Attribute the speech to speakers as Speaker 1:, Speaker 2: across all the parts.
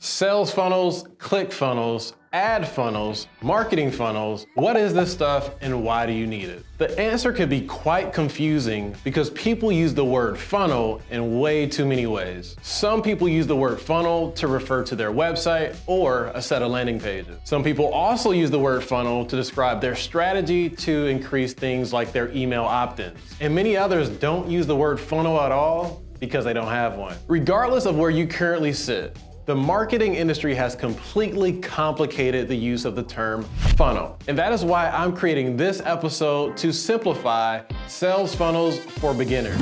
Speaker 1: Sales funnels, click funnels, ad funnels, marketing funnels. What is this stuff and why do you need it? The answer can be quite confusing because people use the word funnel in way too many ways. Some people use the word funnel to refer to their website or a set of landing pages. Some people also use the word funnel to describe their strategy to increase things like their email opt-ins. And many others don't use the word funnel at all because they don't have one. Regardless of where you currently sit, the marketing industry has completely complicated the use of the term funnel. And that is why I'm creating this episode to simplify sales funnels for beginners.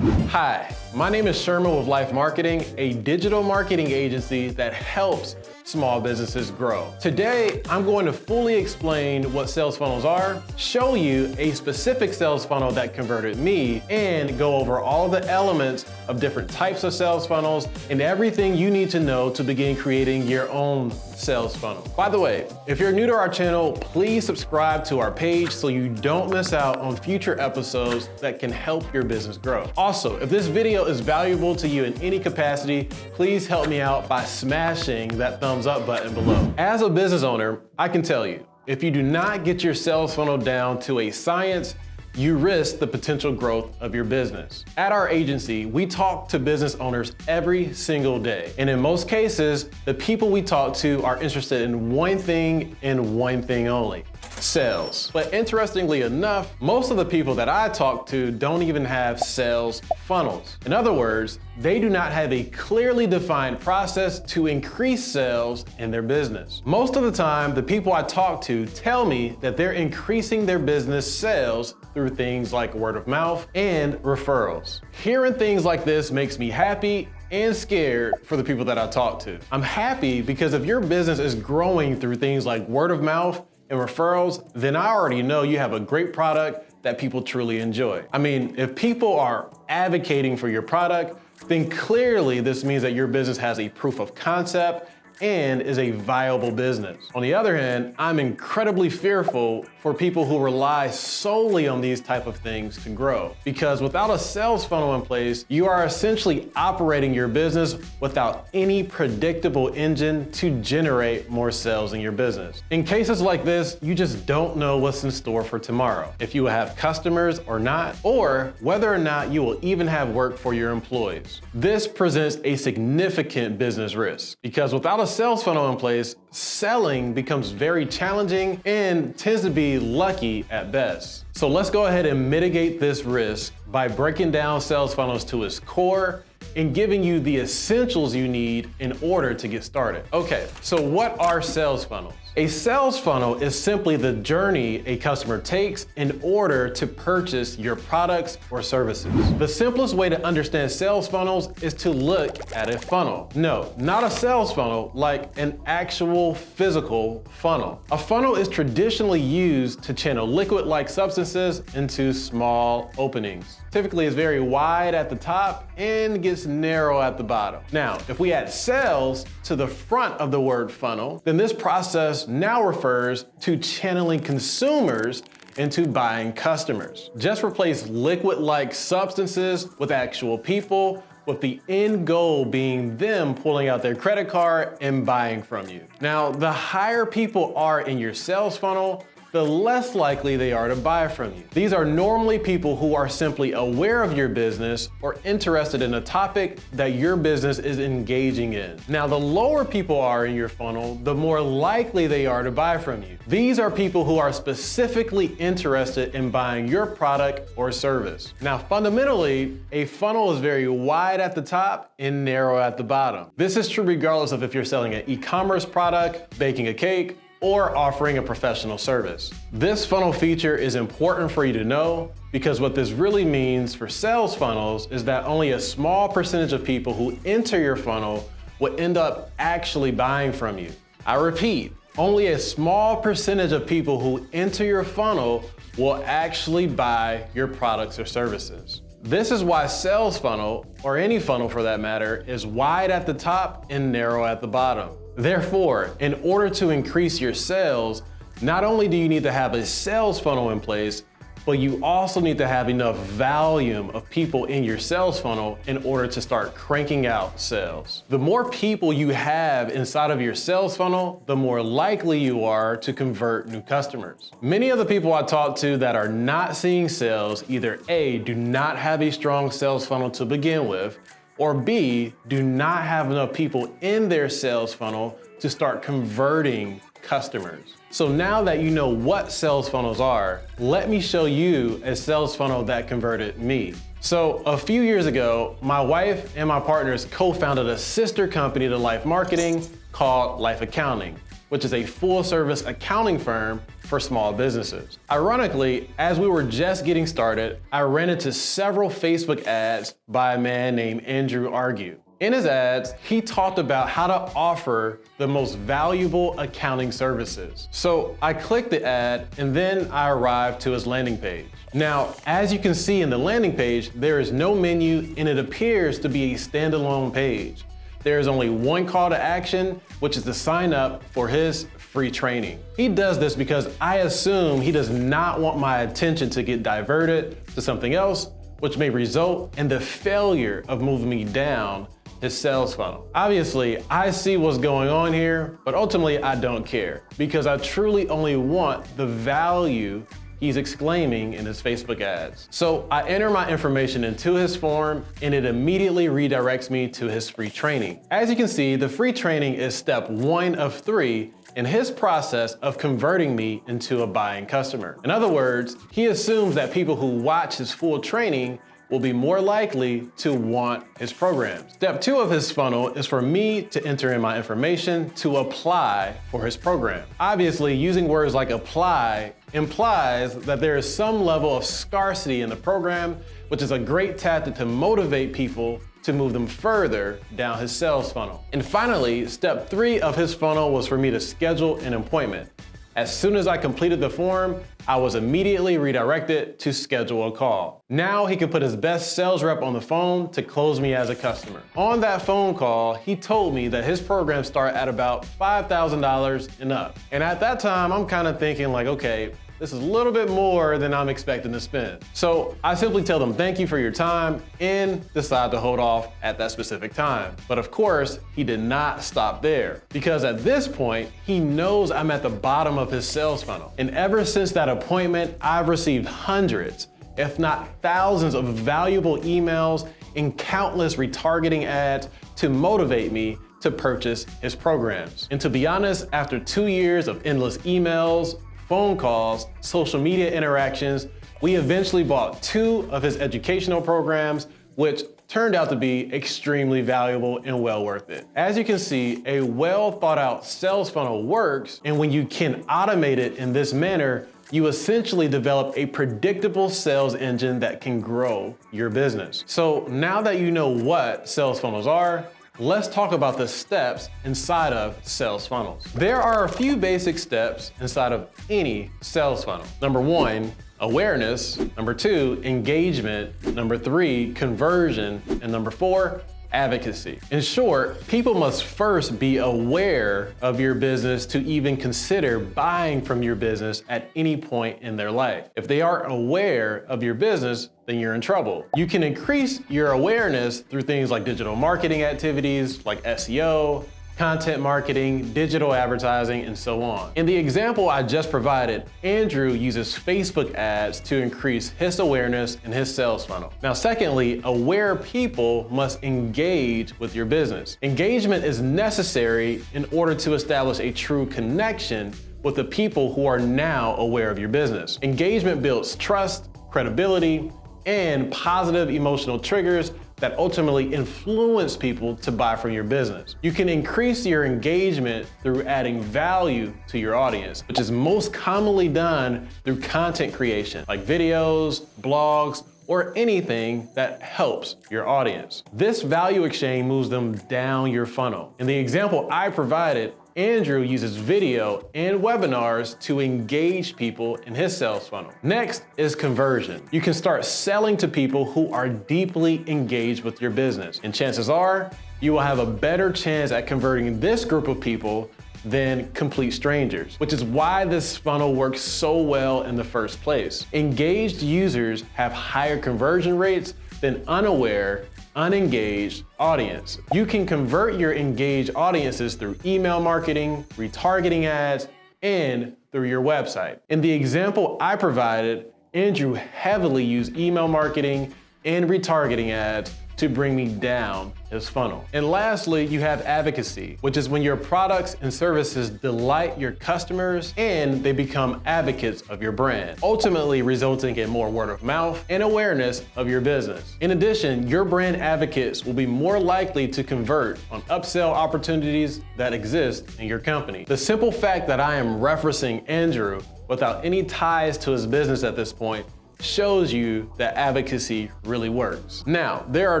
Speaker 1: Hi, my name is Sherman with Life Marketing, a digital marketing agency that helps small businesses grow. Today, I'm going to fully explain what sales funnels are, show you a specific sales funnel that converted me, and go over all the elements of different types of sales funnels and everything you need to know to begin creating your own sales funnel. By the way, if you're new to our channel, please subscribe to our page so you don't miss out on future episodes that can help your business grow. Also, if this video is valuable to you in any capacity, please help me out by smashing that thumbs up button below. As a business owner, I can tell you, if you do not get your sales funnel down to a science, you risk the potential growth of your business. At our agency, we talk to business owners every single day. And in most cases, the people we talk to are interested in one thing and one thing only: sales. But interestingly enough, most of the people that I talk to don't even have sales funnels. In other words, they do not have a clearly defined process to increase sales in their business. Most of the time, the people I talk to tell me that they're increasing their business sales through things like word of mouth and referrals. Hearing things like this makes me happy and scared for the people that I talk to. I'm happy because if your business is growing through things like word of mouth and referrals, then I already know you have a great product that people truly enjoy. I mean, if people are advocating for your product, then clearly this means that your business has a proof of concept and is a viable business. On the other hand, I'm incredibly fearful for people who rely solely on these type of things to grow. Because without a sales funnel in place, you are essentially operating your business without any predictable engine to generate more sales in your business. In cases like this, you just don't know what's in store for tomorrow, if you will have customers or not, or whether or not you will even have work for your employees. This presents a significant business risk because without a sales funnel in place, selling becomes very challenging and tends to be lucky at best. So let's go ahead and mitigate this risk by breaking down sales funnels to its core and giving you the essentials you need in order to get started. Okay, so what are sales funnels? A sales funnel is simply the journey a customer takes in order to purchase your products or services. The simplest way to understand sales funnels is to look at a funnel. No, not a sales funnel, like an actual physical funnel. A funnel is traditionally used to channel liquid-like substances into small openings. Typically, it's very wide at the top and gets narrow at the bottom. Now, if we add sales to the front of the word funnel, then this process now refers to channeling consumers into buying customers. Just replace liquid-like substances with actual people, with the end goal being them pulling out their credit card and buying from you. Now, the higher people are in your sales funnel, the less likely they are to buy from you. These are normally people who are simply aware of your business or interested in a topic that your business is engaging in. Now, the lower people are in your funnel, the more likely they are to buy from you. These are people who are specifically interested in buying your product or service. Now, fundamentally, a funnel is very wide at the top and narrow at the bottom. This is true regardless of if you're selling an e-commerce product, baking a cake, or offering a professional service. This funnel feature is important for you to know because what this really means for sales funnels is that only a small percentage of people who enter your funnel will end up actually buying from you. I repeat, only a small percentage of people who enter your funnel will actually buy your products or services. This is why sales funnel, or any funnel for that matter, is wide at the top and narrow at the bottom. Therefore, in order to increase your sales, not only do you need to have a sales funnel in place, but you also need to have enough volume of people in your sales funnel in order to start cranking out sales. The more people you have inside of your sales funnel, the more likely you are to convert new customers. Many of the people I talk to that are not seeing sales either A, do not have a strong sales funnel to begin with, or B, do not have enough people in their sales funnel to start converting customers. So now that you know what sales funnels are, let me show you a sales funnel that converted me. So a few years ago, my wife and my partners co-founded a sister company to Life Marketing called Life Accounting, which is a full-service accounting firm for small businesses. Ironically, as we were just getting started, I ran into several Facebook ads by a man named Andrew Argue. In his ads, he talked about how to offer the most valuable accounting services. So I clicked the ad and then I arrived to his landing page. Now, as you can see in the landing page, there is no menu and it appears to be a standalone page. There is only one call to action, which is to sign up for his free training. He does this because I assume he does not want my attention to get diverted to something else, which may result in the failure of moving me down his sales funnel. Obviously, I see what's going on here, but ultimately I don't care because I truly only want the value he's exclaiming in his Facebook ads. So I enter my information into his form and it immediately redirects me to his free training. As you can see, the free training is step 1 of 3 in his process of converting me into a buying customer. In other words, he assumes that people who watch his full training will be more likely to want his program. Step 2 of his funnel is for me to enter in my information to apply for his program. Obviously, using words like apply implies that there is some level of scarcity in the program, which is a great tactic to motivate people to move them further down his sales funnel. And finally, step 3 of his funnel was for me to schedule an appointment. As soon as I completed the form, I was immediately redirected to schedule a call. Now he can put his best sales rep on the phone to close me as a customer. On that phone call, he told me that his programs start at about $5,000 and up. And at that time, I'm kind of thinking like, okay, this is a little bit more than I'm expecting to spend. So I simply tell them thank you for your time and decide to hold off at that specific time. But of course, he did not stop there because at this point, he knows I'm at the bottom of his sales funnel. And ever since that appointment, I've received hundreds, if not thousands of valuable emails and countless retargeting ads to motivate me to purchase his programs. And to be honest, after 2 years of endless emails, phone calls, social media interactions, we eventually bought 2 of his educational programs, which turned out to be extremely valuable and well worth it. As you can see, a well thought out sales funnel works, and when you can automate it in this manner, you essentially develop a predictable sales engine that can grow your business. So now that you know what sales funnels are, let's talk about the steps inside of sales funnels. There are a few basic steps inside of any sales funnel. Number 1, awareness. Number 2, engagement. Number 3, conversion. And number 4, advocacy. In short, people must first be aware of your business to even consider buying from your business at any point in their life. If they aren't aware of your business, then you're in trouble. You can increase your awareness through things like digital marketing activities like SEO, content marketing, digital advertising, and so on. In the example I just provided, Andrew uses Facebook ads to increase his awareness in his sales funnel. Now, secondly, aware people must engage with your business. Engagement is necessary in order to establish a true connection with the people who are now aware of your business. Engagement builds trust, credibility, and positive emotional triggers that ultimately influence people to buy from your business. You can increase your engagement through adding value to your audience, which is most commonly done through content creation, like videos, blogs, or anything that helps your audience. This value exchange moves them down your funnel. In the example I provided, Andrew uses video and webinars to engage people in his sales funnel. Next is conversion. You can start selling to people who are deeply engaged with your business. And chances are, you will have a better chance at converting this group of people than complete strangers, which is why this funnel works so well in the first place. Engaged users have higher conversion rates than unaware, unengaged audience. You can convert your engaged audiences through email marketing, retargeting ads, and through your website. In the example I provided, Andrew heavily used email marketing and retargeting ads to bring me down his funnel. And lastly, you have advocacy, which is when your products and services delight your customers and they become advocates of your brand, ultimately resulting in more word of mouth and awareness of your business. In addition, your brand advocates will be more likely to convert on upsell opportunities that exist in your company. The simple fact that I am referencing Andrew without any ties to his business at this point shows you that advocacy really works. Now, there are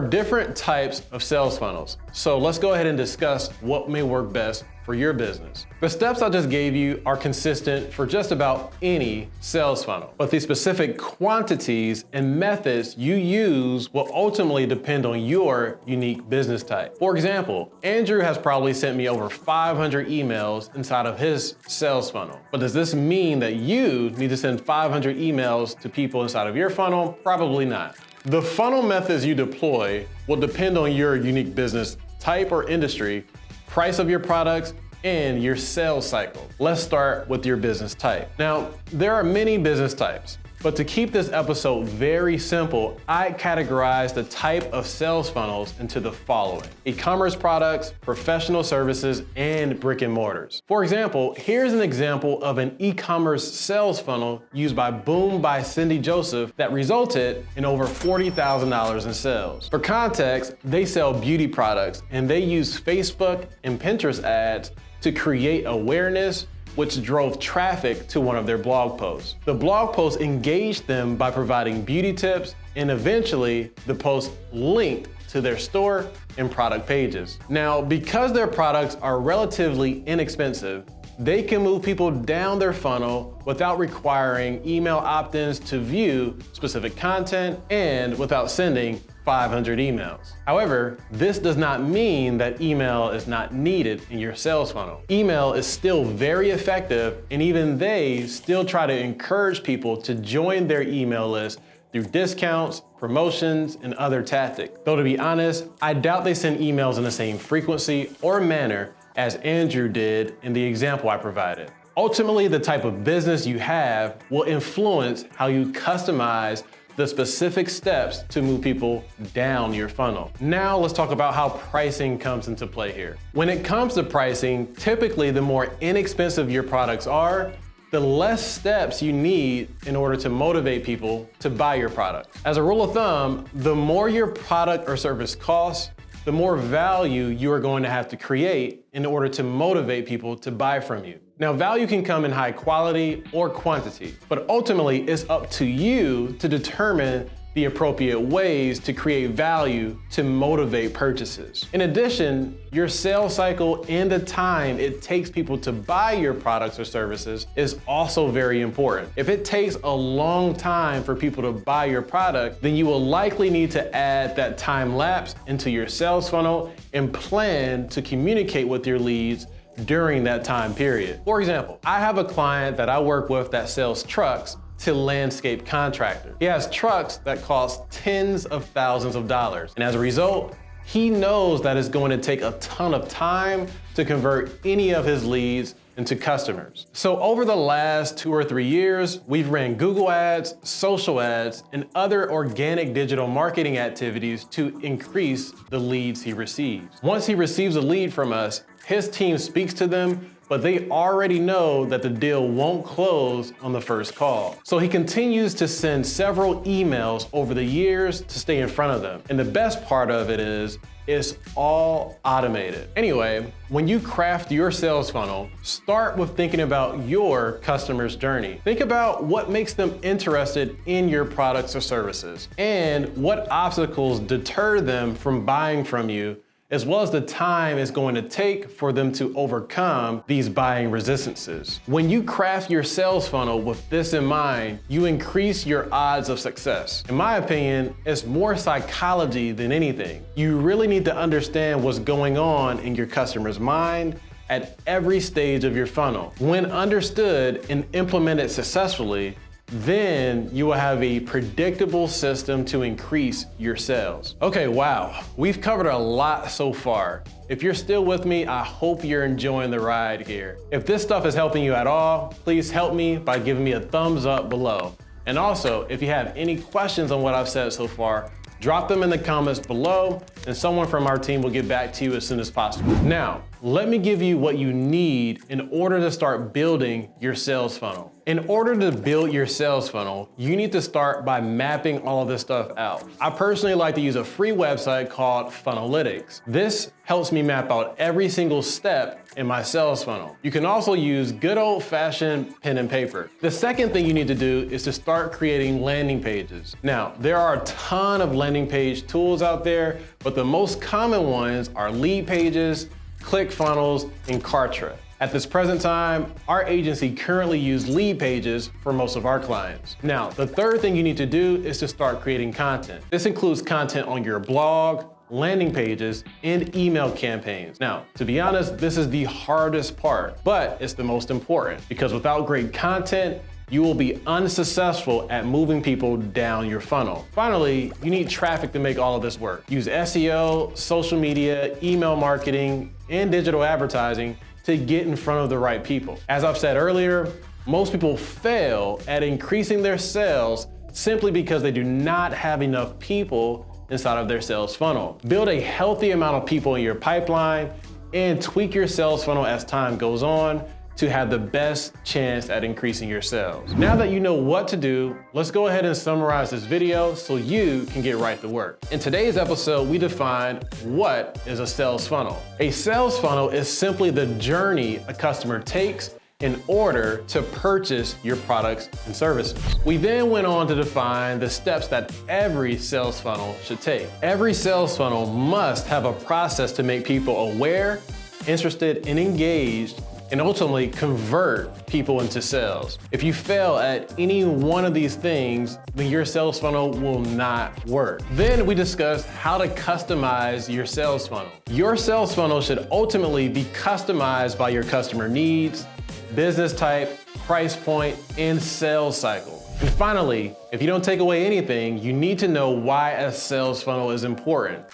Speaker 1: different types of sales funnels. So let's go ahead and discuss what may work best for your business. The steps I just gave you are consistent for just about any sales funnel, but the specific quantities and methods you use will ultimately depend on your unique business type. For example, Andrew has probably sent me over 500 emails inside of his sales funnel. But does this mean that you need to send 500 emails to people inside of your funnel? Probably not. The funnel methods you deploy will depend on your unique business type or industry, price of your products, and your sales cycle. Let's start with your business type. Now, there are many business types, but to keep this episode very simple, I categorize the type of sales funnels into the following: e-commerce products, professional services, and brick and mortars. For example, here's an example of an e-commerce sales funnel used by Boom by Cindy Joseph that resulted in over $40,000 in sales. For context, they sell beauty products and they use Facebook and Pinterest ads to create awareness, which drove traffic to one of their blog posts. The blog post engaged them by providing beauty tips, and eventually the post linked to their store and product pages. Now, because their products are relatively inexpensive, they can move people down their funnel without requiring email opt-ins to view specific content and without sending 500 emails. However, this does not mean that email is not needed in your sales funnel. Email is still very effective, and even they still try to encourage people to join their email list through discounts, promotions, and other tactics. Though to be honest, I doubt they send emails in the same frequency or manner as Andrew did in the example I provided. Ultimately, the type of business you have will influence how you customize the specific steps to move people down your funnel. Now let's talk about how pricing comes into play here. When it comes to pricing, typically the more inexpensive your products are, the less steps you need in order to motivate people to buy your product. As a rule of thumb, the more your product or service costs, the more value you are going to have to create in order to motivate people to buy from you. Now, value can come in high quality or quantity, but ultimately it's up to you to determine the appropriate ways to create value to motivate purchases. In addition, your sales cycle and the time it takes people to buy your products or services is also very important. If it takes a long time for people to buy your product, then you will likely need to add that time lapse into your sales funnel and plan to communicate with your leads during that time period. For example, I have a client that I work with that sells trucks to landscape contractors. He has trucks that cost tens of thousands of dollars. And as a result, he knows that it's going to take a ton of time to convert any of his leads into customers. So over the last 2 or 3 years, we've ran Google ads, social ads, and other organic digital marketing activities to increase the leads he receives. Once he receives a lead from us, his team speaks to them, but they already know that the deal won't close on the first call. So he continues to send several emails over the years to stay in front of them. And the best part of it is, it's all automated. Anyway, when you craft your sales funnel, start with thinking about your customer's journey. Think about what makes them interested in your products or services, and what obstacles deter them from buying from you, as well as the time it's going to take for them to overcome these buying resistances. When you craft your sales funnel with this in mind, you increase your odds of success. In my opinion, it's more psychology than anything. You really need to understand what's going on in your customer's mind at every stage of your funnel. When understood and implemented successfully, then you will have a predictable system to increase your sales. Okay, wow, we've covered a lot so far. If you're still with me, I hope you're enjoying the ride here. If this stuff is helping you at all, please help me by giving me a thumbs up below. And also, if you have any questions on what I've said so far, drop them in the comments below and someone from our team will get back to you as soon as possible. Now, let me give you what you need in order to start building your sales funnel. In order to build your sales funnel, you need to start by mapping all of this stuff out. I personally like to use a free website called Funnelytics. This helps me map out every single step in my sales funnel. You can also use good old-fashioned pen and paper. The second thing you need to do is to start creating landing pages. Now, there are a ton of landing page tools out there, but the most common ones are Lead Pages, ClickFunnels, and Kartra. At this present time, our agency currently uses Lead Pages for most of our clients. Now, the third thing you need to do is to start creating content. This includes content on your blog, landing pages, and email campaigns. Now, to be honest, this is the hardest part, but it's the most important because without great content, you will be unsuccessful at moving people down your funnel. Finally, you need traffic to make all of this work. Use SEO, social media, email marketing, and digital advertising to get in front of the right people. As I've said earlier, most people fail at increasing their sales simply because they do not have enough people inside of their sales funnel. Build a healthy amount of people in your pipeline and tweak your sales funnel as time goes on to have the best chance at increasing your sales. Now that you know what to do, let's go ahead and summarize this video so you can get right to work. In today's episode, we defined what is a sales funnel. A sales funnel is simply the journey a customer takes in order to purchase your products and services. We then went on to define the steps that every sales funnel should take. Every sales funnel must have a process to make people aware, interested, and engaged, and ultimately convert people into sales. If you fail at any one of these things, then your sales funnel will not work. Then we discussed how to customize your sales funnel. Your sales funnel should ultimately be customized by your customer needs, business type, price point, and sales cycle. And finally, if you don't take away anything, you need to know why a sales funnel is important.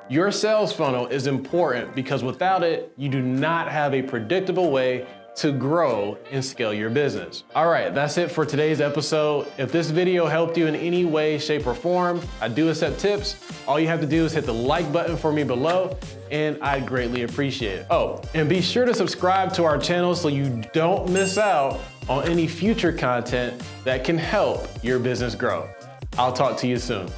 Speaker 1: Your sales funnel is important because without it, you do not have a predictable way to grow and scale your business. All right, that's it for today's episode. If this video helped you in any way, shape, or form, I do accept tips. All you have to do is hit the like button for me below, and I'd greatly appreciate it. Oh, and be sure to subscribe to our channel so you don't miss out on any future content that can help your business grow. I'll talk to you soon.